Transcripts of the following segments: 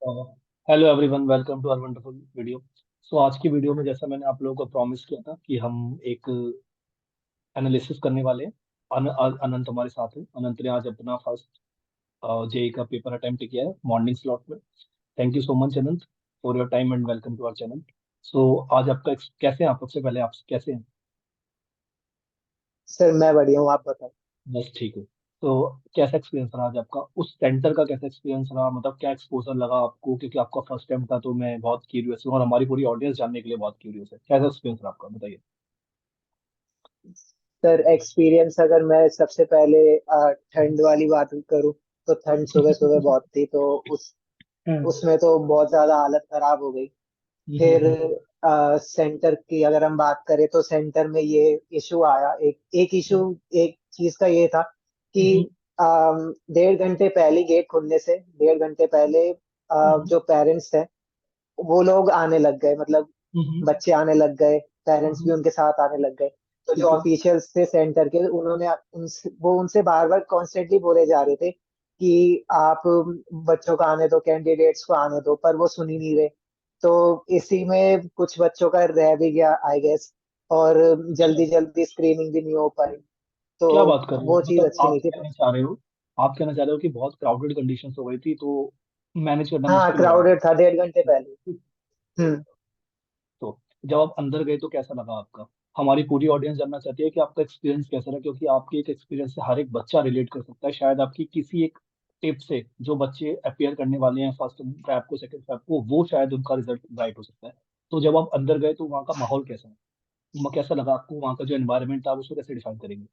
Hello everyone, welcome to our wonderful video. So आज की video में जैसा मैंने आप लोगों को प्रॉमिस किया था कि हम एक एनालिसिस करने वाले हैं। अनंत हमारे साथ है। अनंत ने आज अपना फर्स्ट जेई का पेपर अटेम्प्ट किया है मॉर्निंग स्लॉट में। Thank you so much Anant for your time and welcome to our channel. So आज आपका कैसे हैं आप? सबसे पहले आप कैसे हैं? सर मैं बढ़िया हूँ। आप बताओ। बस ठीक है। तो कैसा एक्सपीरियंस रहा आज आपका? उस सेंटर का कैसा एक्सपीरियंस रहा? मतलब क्या एक्सपोजर लगा आपको? क्योंकि आपका फर्स्ट टाइम था, तो मैं बहुत क्यूरियस हूँ और हमारी पूरी ऑडियंस जानने के लिए बहुत क्यूरियस है। कैसा एक्सपीरियंस रहा आपका, बताइए। सर एक्सपीरियंस अगर मैं सबसे पहले ठंड वाली बात करूँ तो ठंड सुबह सुबह बहुत थी, तो उस हम्म। उसमें तो बहुत ज्यादा हालत खराब हो गई। फिर हम्म। सेंटर की अगर हम बात करें तो सेंटर में ये इशू आया, एक एक इशू, एक चीज का ये था कि हम्म। 1.5 घंटे पहले गेट खुलने से 1.5 घंटे पहले हम्म। जो पेरेंट्स हैं वो लोग आने लग गए, मतलब हम्म। बच्चे आने लग गए, पेरेंट्स भी हम्म। उनके साथ आने लग गए। तो जो ठीक है। ऑफिशियल्स थे सेंटर के, उन्होंने उनसे बार बार कॉन्स्टेंटली बोले जा रहे थे कि आप बच्चों को आने दो, कैंडिडेट्स को आने दो, पर वो सुन ही नहीं रहे। तो इसी में कुछ बच्चों का रह भी गया आई गेस, और अच्छा, जल्दी जल्दी स्क्रीनिंग भी नहीं हो पाई। तो क्या बात कर रहे हो? वो चीज मतलब अच्छी आप नहीं थी। कहना चाह रहे हो, आप कहना चाह रहे हो कि बहुत क्राउडेड कंडीशंस हो गई थी, तो मैनेज करना हाँ, मुश्किल हो रहा क्राउडेड था 1.5 घंटे था। पहले। हम्म। तो जब आप अंदर गए तो कैसा लगा आपका? हमारी पूरी ऑडियंस जानना चाहती है कि आपका एक्सपीरियंस कैसा रहा, क्योंकि आपके एक एक्सपीरियंस से हर एक बच्चा रिलेट कर सकता है। शायद आपकी किसी एक टिप से जो बच्चे अपियर करने वाले हैं फर्स्ट फैब को, सेकंड फैब को, वो शायद उनका रिजल्ट ब्राइट हो सकता है। तो जब आप अंदर गए तो वहाँ का माहौल कैसा है? कैसा लगा आपको? वहाँ का जो एनवायरनमेंट था आप उसको कैसे डिफाइन करेंगे?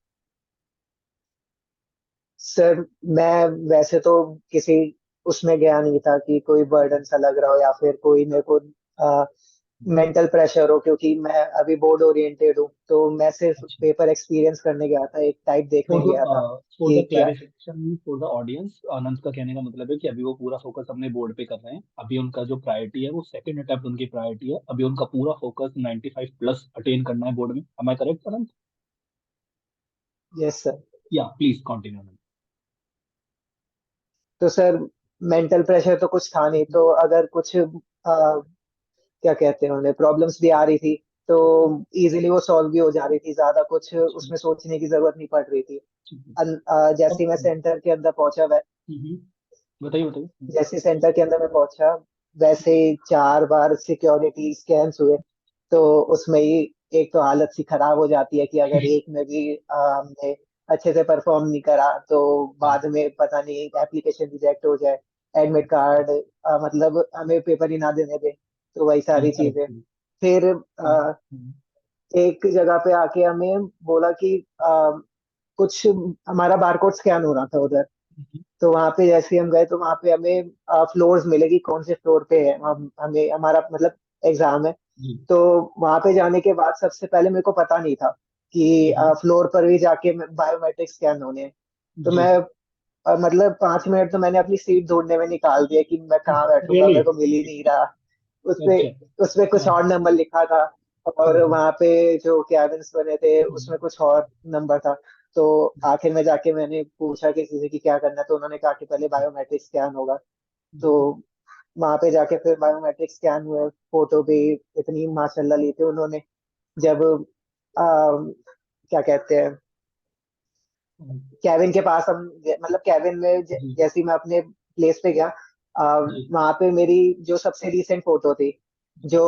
सर मैं वैसे तो किसी उसमें गया नहीं था कि कोई बर्डन सा लग रहा हो या फिर कोई मेरे को मेंटल प्रेशर हो, क्योंकि मैं अभी बोर्ड ओरिएंटेड हूँ। तो मैं सिर्फ अच्छा। पेपर एक्सपीरियंस करने गया था, एक टाइप फॉर देखने द गया था फॉर कि द क्या। क्लैरिफिकेशन फॉर द ऑडियंस, अनंत का कहने का मतलब है कि अभी वो पूरा फोकस अपने बोर्ड पे कर रहे हैं। अभी उनका जो प्रायोरिटी है वो सेकंड अटेम्प्ट उनकी प्रायोरिटी है। अभी उनका पूरा फोकस 95 प्लस अटेन करना है बोर्ड में। am I correct Anant? Yes sir. या प्लीज कंटिन्यू। तो सर मेंटल प्रेशर तो कुछ था नहीं, तो अगर कुछ क्या कहते हैं उन्हें, प्रॉब्लम्स भी आ रही थी तो इजीली वो सॉल्व भी हो जा रही थी, ज्यादा कुछ उसमें सोचने की जरूरत नहीं पड़ रही थी। जैसे ही मैं अब सेंटर के अंदर पहुंचा, हम्म, बताइए बताइए। जैसे सेंटर के अंदर मैं पहुंचा, वैसे ही 4 बार सिक्योरिटी स्कैन्स हुए। तो उसमें ही एक तो हालत सी खराब हो जाती है कि अगर एक में भी हमने अच्छे से परफॉर्म नहीं करा तो बाद में पता नहीं एप्लीकेशन रिजेक्ट हो जाए, एडमिट कार्ड, मतलब हमें पेपर ही ना देने दे। तो वही सारी चीजें। करेक्ट। फिर एक जगह पे आके हमें बोला कि कुछ हमारा बारकोड स्कैन हो रहा था उधर। तो वहां पे जैसे ही हम गए तो वहां पे हमें फ्लोर्स मिलेगी, कौन से फ्लोर पे है हमें हमारा मतलब एग्जाम है। जी। तो वहां पे जाने के बाद सबसे पहले मेरे को पता नहीं था कि फ्लोर पर भी जाके बायोमेट्रिक स्कैन होने हैं। तो जी। मैं मतलब 5 मिनट तो मैंने अपनी सीट ढूंढने में निकाल दिया कि मैं कहाँ बैठूंगा, रियली? मेरे को मिल ही नहीं रहा। उसपे अच्छा। उसपे कुछ हाँ। और नंबर लिखा था, और वहां पे जो कैबिन्स बने थे उसमें कुछ और नंबर था। तो आखिर में जाके मैंने पूछा किसी से कि क्या करना है, तो उन्होंने कहा कि पहले बायोमेट्रिक स्कैन होगा। तो वहां पे जाके फिर बायोमेट्रिक स्कैन हुए, फोटो भी इतनी माशाल्लाह ली थी उन्होंने। जब आ, क्या कहते हैं, कैबिन के पास हम मतलब कैबिन में जी। जैसे ही मैं अपने प्लेस पे गया, जी। वहां पे मेरी जो सबसे रिसेंट फोटो थी, जो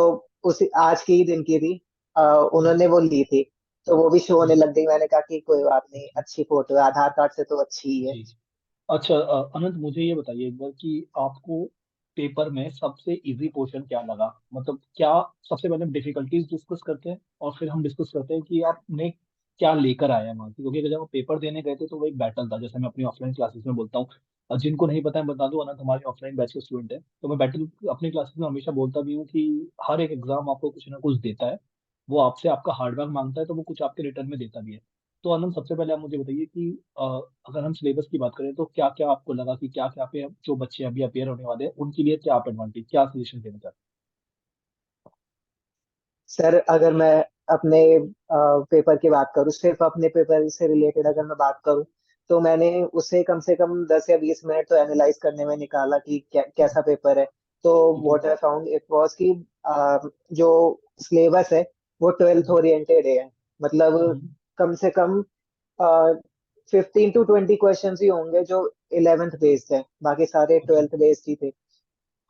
उस आज के ही दिन की थी, उन्होंने वो ली थी। तो वो भी शो होने लग गई। मैंने कहा कि कोई बात नहीं, अच्छी फोटो है, आधार कार्ड से तो अच्छी ही है। जी। अच्छा, अनंत मुझे ये बताइए एक बार कि आपको पेपर में सबसे इजी पोर्शन क्या लगा? मतलब क्या, सबसे पहले हम डिफिकल्टीज डिस्कस करते हैं और फिर हम डिस्कस करते हैं कि आपने क्या लेकर आए हैं वहाँ से। क्योंकि जब आप पेपर देने गए थे तो वो एक बैटल था, जैसे मैं अपनी ऑफलाइन क्लासेस में बोलता हूँ। और जिनको नहीं पता है बता दूं, अनंत हमारे ऑफलाइन बैच के स्टूडेंट है, तो मैं बैटल अपनी क्लासेस में हमेशा बोलता भी हूँ कि हर एक एग्जाम आपको कुछ ना कुछ देता है। वो आपसे आपका हार्डवर्क मांगता है, तो वो कुछ आपके रिटर्न में देता भी है। तो आनंद, सबसे पहले आप मुझे बताइए कि अगर हम सिलेबस की बात करें तो क्या क्या आपको लगा कि क्या क्या पे जो बच्चे अभी अपेयर होने वाले हैं उनके लिए क्या आप एडवांटेज, क्या सजेशन देना चाहते सर अगर मैं अपने पेपर की बात करूँ, सिर्फ अपने पेपर से रिलेटेड अगर मैं बात करूँ, तो मैंने उसे कम से कम 10 या 20 मिनट तो एनालाइज करने में निकाला कि कैसा पेपर है। तो ठीक है। What I found it was कि जो सिलेबस है वो ट्वेल्थ ओरिएंटेड है। मतलब हम्म। कम से कम 15 to 20 क्वेश्चन ही होंगे जो 11th बेस्ड है, बाकी सारे ओके। 12th बेस्ड ही थे।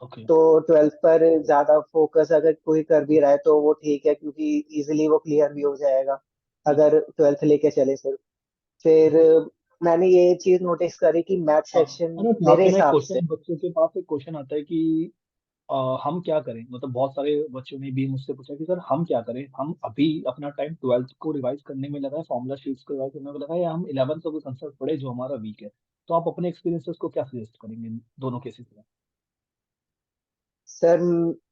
ओके। तो 12th पर ज्यादा फोकस अगर कोई कर भी रहा है तो वो ठीक है, क्योंकि इजीली वो क्लियर भी हो जाएगा अगर 12th लेके चले। फिर मैंने ये चीज नोटिस करी कि मैथ हाँ। सेक्शन अरे यहाँ मेरे पे ना एक हिसाब से। क्वेश्चन, बच्चों के पास एक क्वेश्चन आता है कि हम क्या करें, मतलब बहुत सारे बच्चों ने भी मुझसे पूछा कि सर हम क्या करें, हम अभी अपना टाइम ट्वेल्थ को रिवाइज करने में लगाए, फॉर्मूला शीट्स को रिवाइज करने में लगाए, या हम 11th का कोई कंसेप्ट पढ़े जो हमारा वीक है। तो आप अपने एक्सपीरियंसेस को क्या सजेस्ट करेंगे इन दोनों केसेस में? सर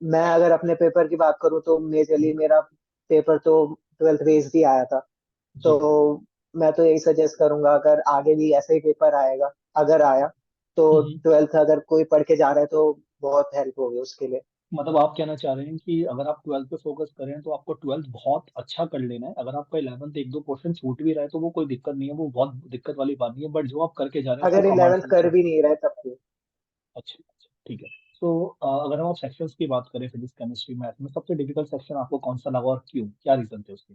मैं अगर अपने पेपर की बात करूँ तो मेजरली मेरा पेपर तो 12th बेस्ड ही आया था। तो जी। मैं तो यही सजेस्ट करूंगा, अगर आगे भी ऐसा ही पेपर आएगा, अगर आया, तो हम्म। 12th अगर कोई पढ़ के जा रहा है तो बहुत हेल्प होगी उसके लिए। मतलब आप कहना चाह रहे हैं कि अगर आप ट्वेल्थ पे फोकस करें तो आपको ट्वेल्थ बहुत अच्छा कर लेना है, अगर आपका 11th एक दो पोर्शन छूट भी रहा है तो वो कोई दिक्कत नहीं है, वो बहुत दिक्कत वाली बात नहीं है, बट जो आप करके जा रहे हैं उसको अगर कमाल 11th से कर अच्छा। भी नहीं रहे तब भी। अच्छा अच्छा, ठीक है। तो अगर हम आप सेक्शंस की बात करें, फिजिक्स केमिस्ट्री मैथ में सबसे डिफिकल्ट सेक्शन आपको कौन सा लगा और क्यों, क्या रीजन थे उसके?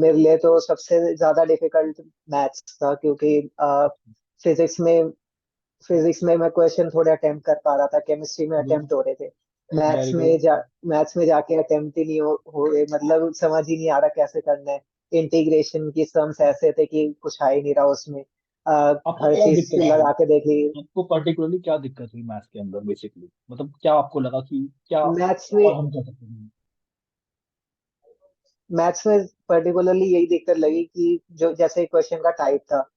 मेरे लिए तो सबसे ज्यादा डिफिकल्ट मैथ्स था, क्योंकि फिजिक्स में फिजिक्स में मैं क्वेश्चन थोड़े अटेम्प्ट कर पा रहा था, केमिस्ट्री में गुड। अटेम्प्ट हो रहे थे। Very maths good. में मैथ्स में जाके अटेम्प्ट ही नहीं हो रहे, मतलब समझ ही नहीं आ रहा कैसे करना है। इंटीग्रेशन की सम्स ऐसे थे कि कुछ आ ही नहीं रहा उसमें। आपको हर क्या चीज दिक्कत थी, लगा के देख ली। आपको पर्टिकुलरली क्या दिक्कत हुई मैथ्स के अंदर बेसिकली, मतलब क्या आपको लगा कि क्या मैथ्स में और हम कर सकते हैं? मैथ्स में पर्टिकुलरली यही दिक्कत लगी कि जो जैसे क्वेश्चन का टाइप था,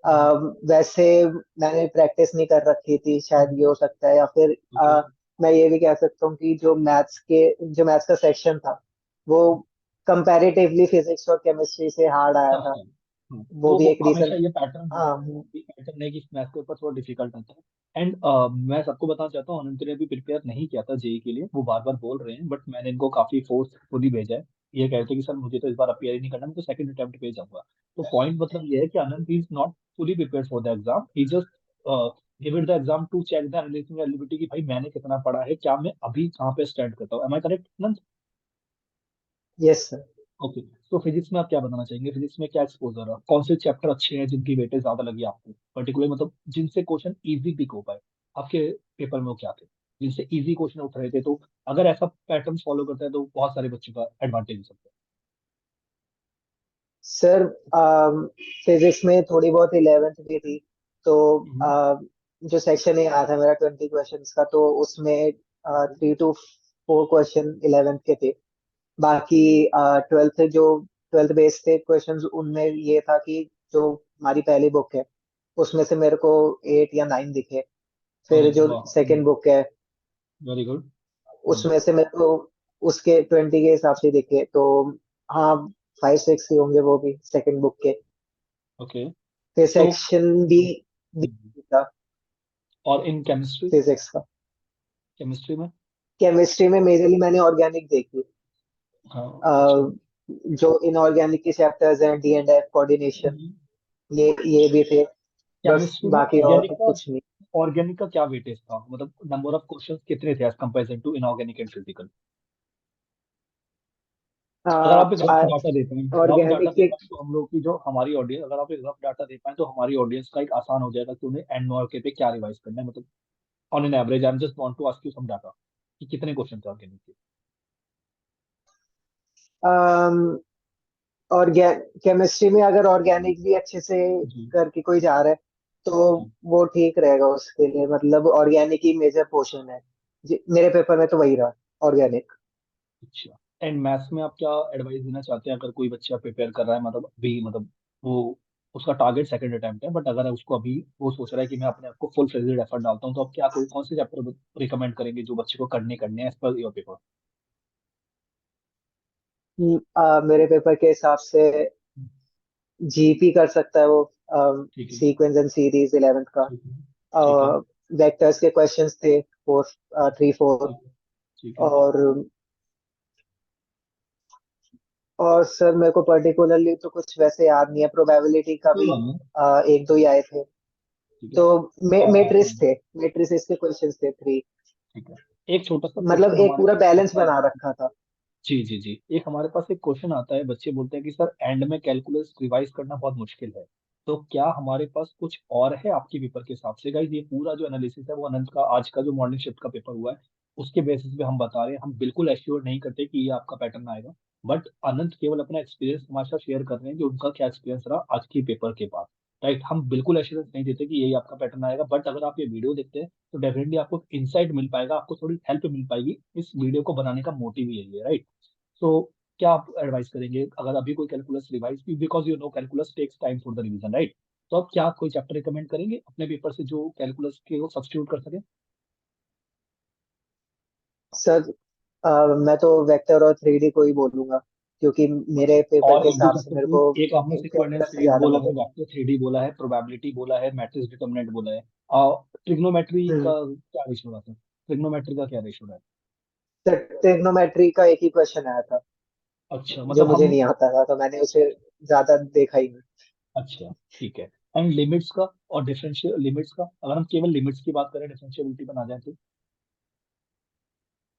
हम्म। वैसे मैंने प्रैक्टिस नहीं कर रखी थी, शायद ये हो सकता है। या फिर ओके। मैं ये भी कह सकता हूँ कि जो मैथ्स का सेक्शन था वो कंपैरेटिवली फिजिक्स और केमिस्ट्री से हार्ड आया टफ था। है। हाँ, वो भी वो एक हमेशा रीजन। ये पैटर्न है, हाँ। ये पैटर्न है कि मैथ के ऊपर थोड़ा डिफिकल्ट आता है। एंड मैं सबको बताना चाहता हूँ, अनंत ने भी प्रिपेयर नहीं किया था जेई के लिए, वो बार बार बोल रहे हैं, बट मैंने इनको काफी फोर्सफुली भेजा है। ये कहते हैं कि सर मुझे तो इस बार अपियर ही नहीं करना, मैं तो सेकंड अटेम्प्ट पे ही जाऊंगा। तो पॉइंट मतलब ये है कि Anant is not fully prepare for the exam, he just give it the exam to check the relating eligibility कि भाई मैंने कितना पढ़ा है, क्या मैं अभी कहाँ पे स्टैंड करता हूँ। Am I correct? Yes sir. Okay. तो फिजिक्स में आप क्या बताना चाहेंगे, फिजिक्स में क्या एक्सपोजर है, कौन से चैप्टर अच्छे हैं जिनकी वेटेज ज्यादा लगी आपको पर्टिकुलर, मतलब जिनसे क्वेश्चन इजी पिक हो पाए आपके पेपर में, वो क्या थे जिनसे इजी क्वेश्चन उठ रहे थे? तो अगर ऐसा पैटर्न फॉलो करता है तो बहुत सारे बच्चों का एडवांटेज हो सकता सर फिजिक्स में थोड़ी बहुत 11th भी थी। तो है। जो सेक्शन ए आया था मेरा 20 क्वेश्चंस का, तो उसमें 3 to 4 क्वेश्चन 11th के थे। बाकी ट्वेल्थ बेस थे क्वेश्चंस, उनमें ये था कि जो हमारी पहली बुक है उसमें से मेरे को 8 या 9 दिखे। अरे फिर जो वाह, सेकंड बुक है वेरी गुड। उसमें से मेरे को उसके 20 के हिसाब से दिखे। तो हाँ, 5 6 ही होंगे वो भी सेकंड बुक के। ओके। फिर तो सेक्शन बी था और इन केमिस्ट्री, फिजिक्स का। केमिस्ट्री में? केमिस्ट्री में मेजरली मैंने ऑर्गेनिक देखी। हाँ। अ, अच्छा। जो इनऑर्गेनिक के चैप्टर्स हैं, डी एंड एफ, कोऑर्डिनेशन, ये भी थे। बस केमिस्ट्री में बाकी और तो कुछ नहीं। ऑर्गेनिक का क्या वेटेज था, मतलब नंबर ऑफ क्वेश्चंस कितने थे as comparison to inorganic and physical? अगर आप एक रफ डाटा दे पाएं, रफ डाटा ऑर्गेनिक दे के पाएं तो हम लोग की जो हमारी ऑडियंस, अगर आप एक रफ डाटा दे पाएं तो हमारी ऑडियंस का एक आसान हो जाएगा कि उन्हें एंड नॉर के पे क्या रिवाइज करना है, मतलब on an average I am just want to ask you some data कि कितने क्वेश्चन थे ऑर्गेनिक के? ऑर्गेन केमिस्ट्री में अगर ऑर्गेनिक भी अच्छे से जी। करके कोई जा रहा है तो जी। वो ठीक रहेगा उसके लिए। मतलब ऑर्गेनिक ही मेजर पोर्शन है जी, मेरे पेपर में तो वही रहा, ऑर्गेनिक। अच्छा। एंड मैथ्स में आप क्या एडवाइस देना चाहते हैं, अगर कोई बच्चा प्रिपेयर कर रहा है, मतलब अभी, मतलब वो उसका टारगेट सेकंड अटेम्प्ट है, बट अगर उसको अभी वो सोच रहा है कि मैं अपने आप को फुल फ्लेजेड एफर्ट डालता हूँ, तो आप क्या कोई कौन से चैप्टर रिकमेंड करेंगे जो बच्चे को करने करने हैं एज पर योर पेपर? मेरे पेपर के हिसाब से जीपी कर सकता है वो, ठीक है। सीक्वेंस एंड सीरीज 11th का। ठीक है। ठीक है। वेक्टर्स के क्वेश्चंस थे 4 3 4। ठीक है। ठीक है। और सर मेरे को पर्टिकुलरली तो कुछ वैसे याद नहीं है, प्रोबेबिलिटी का कोई भी बात नहीं। 1 2 ही आए थे। ठीक है। तो हाँ, मेट्रिसेस के क्वेश्चंस थे 3। ठीक है। एक छोटा सा मतलब क्वेश्चन एक हमारे पूरा पास बैलेंस आता है। बना रखा था। जी जी जी, एक हमारे पास एक क्वेश्चन आता है, बच्चे बोलते हैं कि सर एंड में कैलकुलस रिवाइज करना बहुत मुश्किल है, तो क्या हमारे पास कुछ और है आपके पेपर के हिसाब से? गाइस ये पूरा जो एनालिसिस है वो अनंत का आज का जो मॉर्निंग शिफ्ट का पेपर हुआ है उसके बेसिस पे हम बता रहे हैं। हम बिल्कुल एश्योर नहीं करते कि ये आपका पैटर्न आएगा, बट अनंत केवल अपना एक्सपीरियंस हमारे साथ शेयर कर रहे हैं कि उनका क्या एक्सपीरियंस रहा आज के पेपर के बाद। राइट, हम बिल्कुल एश्योरेंस नहीं देते कि यही आपका पैटर्न आएगा, बट अगर आप ये वीडियो देखते हैं तो डेफिनेटली आपको इंसाइट मिल पाएगा, आपको थोड़ी हेल्प मिल पाएगी। इस वीडियो को बनाने का मोटिव यही है, राइट। तो क्या आप एडवाइस करेंगे अगर अभी कोई कैलकुलस रिवाइज भी, because you know calculus takes time for the revision, right? तो आप क्या कोई चैप्टर रिकमेंड करेंगे अपने पेपर से जो कैलकुलस के वो सब्स्टिट्यूट कर सके? सर मैं तो वेक्टर और 3D को ही बोलूंगा, क्योंकि मेरे पेपर और के एक दो हिसाब से मेरे चैप्टर, को एक आपने सिक्वेंस कैलकुलस से सीरीज ज्यादा बोला है, लगेगा। वेक्टर थ्री डी बोला है, प्रोबेबिलिटी बोला है, मैट्रिक्स डिटरमिनेंट बोला है, और ट्रिग्नोमेट्री हम्म। का क्या रेशो रहा था? ट्रिग्नोमेट्री का क्या रेशो है? सर ट्रिग्नोमेट्री का एक ही क्वेश्चन आया था, अच्छा, जो मतलब मुझे हम, नहीं आता था, तो मैंने उसे ज्यादा देखा ही अच्छा ठीक है। एंड लिमिट्स का और डिफरेंशियल लिमिट्स का, अगर हम केवल लिमिट्स की बात करें डिफरेंशियबिलिटी पर आ जाए तो?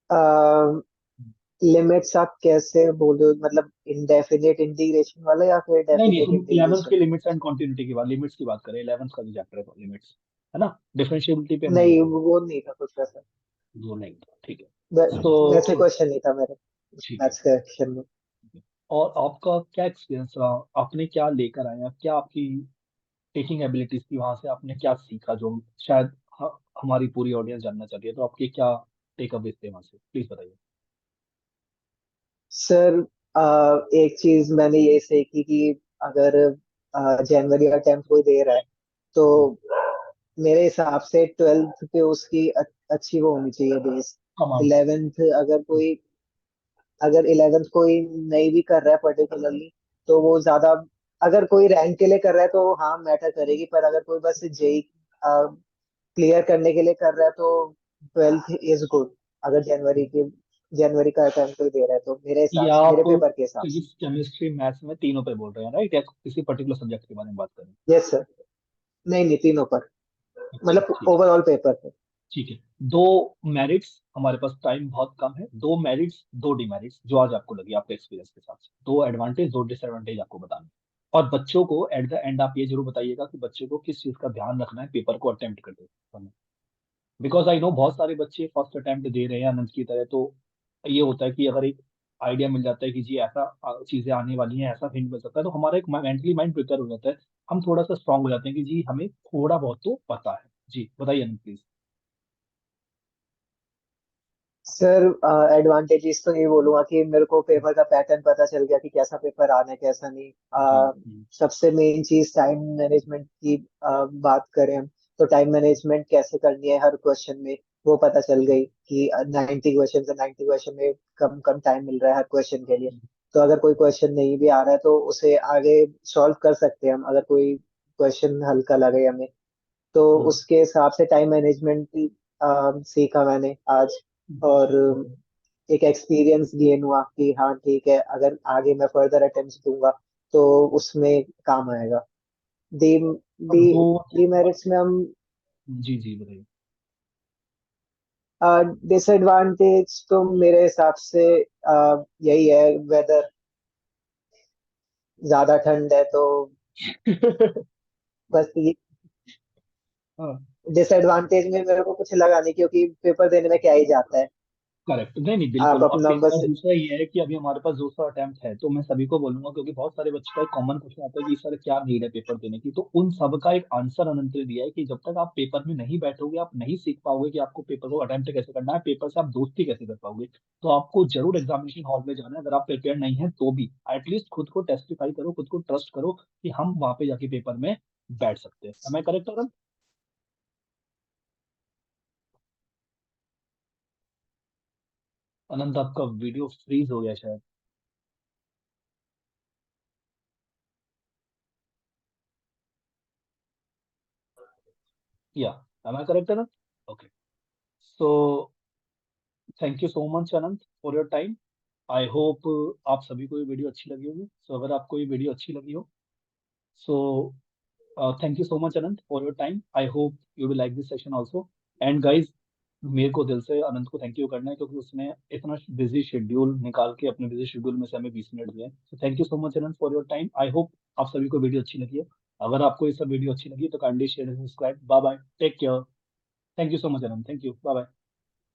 नहीं। लिमिट्स आप कैसे बोल रहे हो, मतलब इंडेफिनिट इंटीग्रेशन वाला या फिर नहीं नहीं, डेफिनेट तुम 11th इंटीग्रेशन? के लिमिट्स एंड कॉन्टिन्यूटी की बात, लिमिट्स की बात करें, 11th का जो चैप्टर है लिमिट्स, है ना? डिफरेंशियबिलिटी पे हम नहीं नहीं, बोल रहे। वो नहीं था कुछ वैसा। वो नहीं था, ठीक है। वैसे तो क्वेश्चन नहीं था मेरे ठीक है, मैथ्स के सेक्शन में। ठीक है। और आपका क्या एक्सपीरियंस रहा, आपने क्या लेकर आए हैं, क्या आपकी टीचिंग एबिलिटीज थी, वहां से आपने क्या सीखा जो शायद हमारी पूरी ऑडियंस जानना चाहती है, तो आपके क्या टेक अवेज थे वहां से, प्लीज बताइए। सर एक चीज मैंने ये सीखी कि अगर जनवरी का 10th कोई दे रहा है, तो जी, मेरे हिसाब से 12th पे उसकी अच्छी वो होनी चाहिए बेस। कमाल। 11th अगर 11th कोई नहीं भी कर रहा है पर्टिकुलरली, तो वो ज्यादा, अगर कोई रैंक के लिए कर रहा है तो हाँ मैटर करेगी, पर अगर कोई बस जेई क्लियर करने के लिए कर रहा है तो 12th इज गुड। अगर जनवरी का अटेम्प्ट कोई दे रहा है तो मेरे हिसाब ये से, आप मेरे पेपर के हिसाब से। फिजिक्स केमिस्ट्री मैथ्स में तीनों पे बोल रहे हैं, राइट, या किसी पर्टिकुलर सब्जेक्ट के बारे में बात करें? Yes sir. नहीं नहीं, तीनों पर, अच्छा मतलब ठीक है, ओवरऑल पेपर पर। ठीक है। दो मेरिट्स, हमारे पास टाइम बहुत कम है, दो मेरिट्स दो डिमेरिट्स जो आज आपको लगी आपके एक्सपीरियंस के हिसाब से, दो एडवांटेज दो डिसएडवांटेज आपको बताना है। और बच्चों को एट द एंड आप ये जरूर बताइएगा कि बच्चों को किस चीज का ध्यान रखना है पेपर को अटेम्प्ट करते समय। बिकॉज आई नो बहुत सारे बच्चे फर्स्ट अटेम्प्ट दे रहे हैं अनंत की तरह, तो ये होता है कि अगर एक आइडिया मिल जाता है कि जी ऐसा चीजें आने वाली हैं, ऐसा हिंट मिल सकता है, तो हमारा एक मेंटली माइंड प्रिपेयर हो जाता है, हम थोड़ा सा स्ट्रांग हो जाते हैं कि जी हमें थोड़ा बहुत तो पता है। जी बताइए अनंत प्लीज। सर एडवांटेजेस तो ये बोलूंगा कि मेरे को पेपर का पैटर्न पता चल गया कि कैसा पेपर आना है कैसा नहीं। जी। सबसे मेन चीज टाइम मैनेजमेंट की बात करें हम, तो टाइम मैनेजमेंट कैसे करनी है हर क्वेश्चन में, वो पता चल गई कि 90 क्वेश्चन में कम कम टाइम मिल रहा है हर क्वेश्चन के लिए। तो अगर कोई क्वेश्चन नहीं भी आ रहा है तो उसे आगे सॉल्व कर सकते हैं हम, अगर कोई क्वेश्चन हल्का लगे हमें। तो हम्म, उसके हिसाब से टाइम मैनेजमेंट सीखा मैंने आज। और एक एक्सपीरियंस गेन हुआ कि हाँ ठीक है, अगर आगे मैं फर्दर अटेम्प्ट दूंगा तो उसमें काम आएगा। डी अब डी दो, डीमेरिट्स में हम, जी जी बताइए। डिसएडवांटेज तो मेरे हिसाब से यही है, वेदर, ज्यादा ठंड है तो बस ये हाँ, डिसएडवांटेज में मेरे को कुछ लगा नहीं, क्योंकि पेपर देने में क्या ही जाता है, करेक्ट, नहीं नहीं आप बिल्कुल। अपना और बस। दूसरा ये है कि अभी हमारे पास 200 अटेम्प्ट है, तो मैं सभी को बोलूंगा, क्योंकि बहुत सारे बच्चों का एक कॉमन क्वेश्चन आता है कि सर क्या नीड है पेपर देने की, तो उन सब का एक आंसर अनंत ने दिया है कि जब तक आप पेपर में नहीं बैठोगे आप नहीं सीख पाओगे कि आपको पेपर को अटेम्प्ट कैसे करना है, पेपर से आप दोस्ती कैसे कर पाओगे। तो आपको जरूर एग्जामिनेशन हॉल में जाना है, अगर आप प्रिपेयर नहीं है तो भी एटलीस्ट खुद को टेस्टिफाई करो, खुद को ट्रस्ट करो कि हम वहां पे जाके पेपर में बैठ सकते हैं। am I करेक्ट अनंत? अनंत आपका वीडियो फ्रीज हो गया शायद, या am I correct Anant? Okay. So thank you so much Anant for your time. I hope आप सभी को ये वीडियो अच्छी लगी होगी। सो अगर आपको ये वीडियो अच्छी लगी हो, सो Thank you so much, Anant, for your time. I hope you will like this session also. And guys, मेरे को दिल से अनंत को थैंक यू करना है, क्योंकि उसने इतना बिजी शेड्यूल निकाल के अपने बिजी शेड्यूल में से हमें 20 मिनट दिए। तो thank you so much Anant for your time. I hope आप सभी को वीडियो अच्छी लगी है। अगर आपको ये सब वीडियो अच्छी लगी तो kindly share and subscribe. Bye bye, take care. Thank you so much Anant, thank you, bye bye.